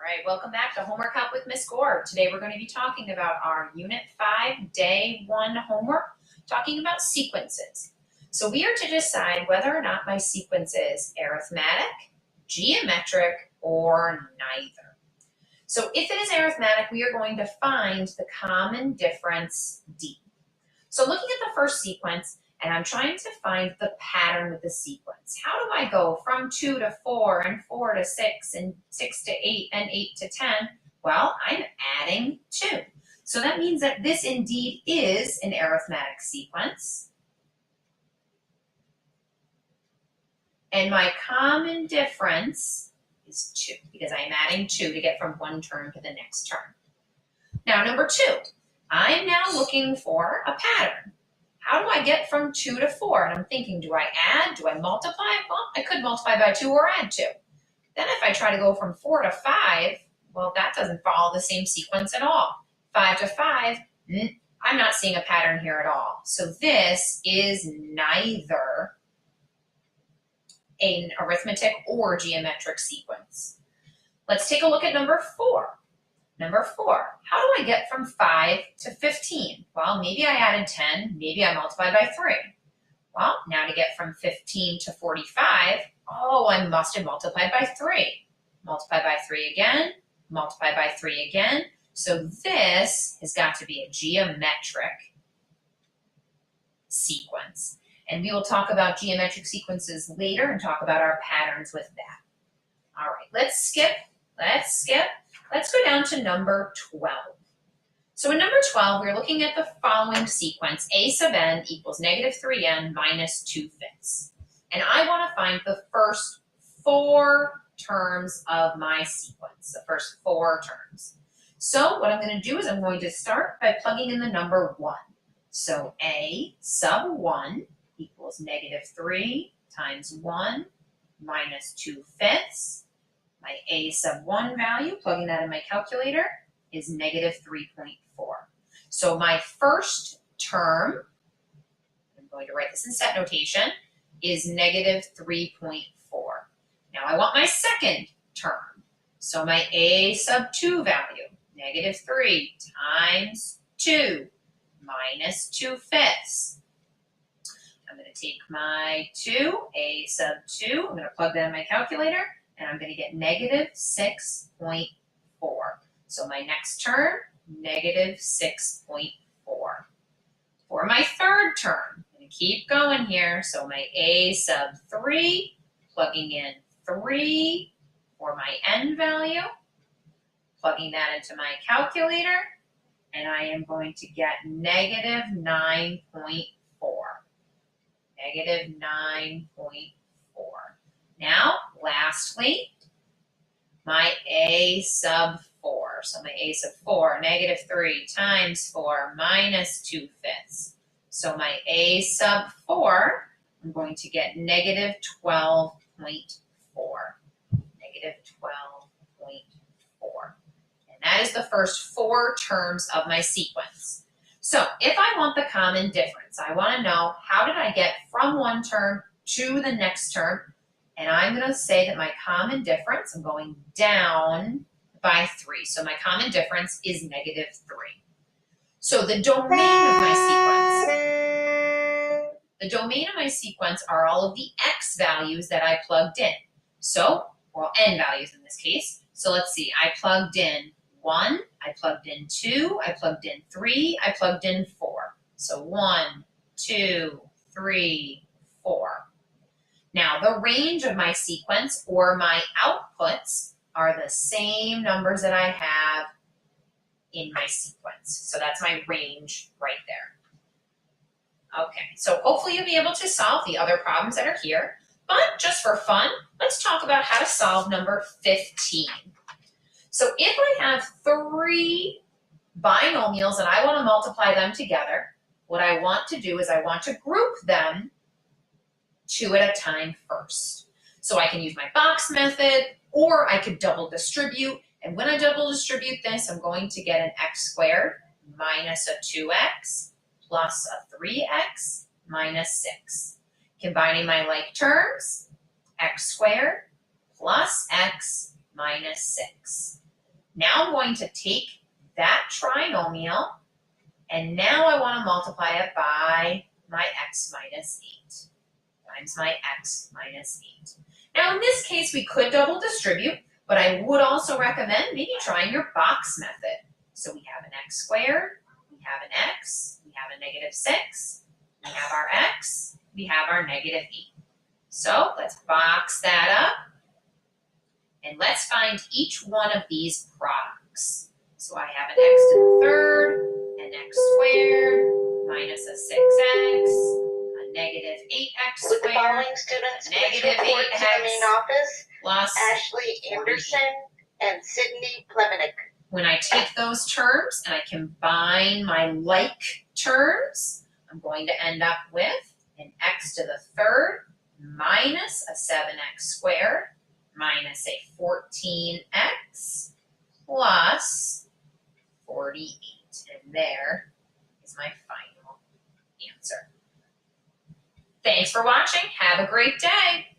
right, welcome back to Homework Help with Miss Gore. Today we're going to be talking about our Unit 5, Day 1 homework, talking about sequences. So we are to decide whether or not my sequence is arithmetic, geometric, or neither. So if it is arithmetic, we are going to find the common difference D. So looking at the first sequence, and I'm trying to find the pattern with the sequence. How do I go from 2 to 4 and 4 to 6 and 6 to 8 and 8 to 10? Well, I'm adding 2. So that means that this indeed is an arithmetic sequence. And my common difference is 2 because I'm adding 2 to get from one term to the next term. Now, number 2, I'm now looking for a pattern. How do I get from 2 to 4? And I'm thinking, do I add? Do I multiply? Well, I could multiply by 2 or add 2. Then if I try to go from 4 to 5, well, that doesn't follow the same sequence at all. 5 to 5, I'm not seeing a pattern here at all. So this is neither an arithmetic or geometric sequence. Let's take a look at number 4. Number 4, how do I get from 5 to 15? Well, maybe I added 10, maybe I multiplied by 3. Well, now to get from 15 to 45, oh, I must have multiplied by 3. Multiply by 3 again, multiply by 3 again. So this has got to be a geometric sequence. And we will talk about geometric sequences later and talk about our patterns with that. All right, let's skip. Let's go down to number 12. So in number 12, we're looking at the following sequence. A sub n equals negative 3n minus 2/5. And I want to find the first 4 terms of my sequence, the first 4 terms. So what I'm going to do is I'm going to start by plugging in the number 1. So A sub 1 equals negative 3 times 1 minus 2/5. My A sub 1 value, plugging that in my calculator, is negative 3.4. So my first term, I'm going to write this in set notation, is negative 3.4. Now I want my second term. So my A sub 2 value, negative 3 times 2 minus 2/5. I'm going to take my 2, A sub 2, I'm going to plug that in my calculator, and I'm going to get negative 6.4. So my next term, negative 6.4. For my third term, I'm going to keep going here. So my A sub 3, plugging in 3 for my n value, plugging that into my calculator, and I am going to get negative 9.4. Negative 9.4. Now, lastly, my A sub 4. So my A sub 4, negative 3 times 4 minus 2/5. So my A sub 4, I'm going to get negative 12.4. Negative 12.4. And that is the first 4 terms of my sequence. So if I want the common difference, I want to know how did I get from one term to the next term. And I'm going to say that my common difference, I'm going down by 3. So my common difference is negative 3. So the domain of my sequence are all of the x values that I plugged in. So, well, n values in this case. So let's see, I plugged in 1, I plugged in 2, I plugged in 3, I plugged in 4. So 1, 2, 3, 4. Now, the range of my sequence or my outputs are the same numbers that I have in my sequence. So that's my range right there. Okay, so hopefully you'll be able to solve the other problems that are here. But just for fun, let's talk about how to solve number 15. So if I have 3 binomials and I want to multiply them together, what I want to do is I want to group them 2 at a time first. So I can use my box method, or I could double distribute. And when I double distribute this, I'm going to get an x squared minus a 2x plus a 3x minus 6. Combining my like terms, x squared plus x minus 6. Now I'm going to take that trinomial, and now I want to multiply it by my x minus 8 times my x minus 8. Now in this case, we could double distribute, but I would also recommend maybe trying your box method. So we have an x squared, we have an x, we have a negative 6, we have our x, we have our negative 8. So let's box that up, and let's find each one of these products. So I have an x to the third, an x squared, minus a 6x, a negative 8x squared, with the following students, negative report to the main 8x office, plus Ashley Anderson and Sydney Plemenick. When I take those terms and I combine my like terms, I'm going to end up with an x to the third minus a 7x squared minus a 14x plus 48. And there is my final answer. Thanks for watching. Have a great day.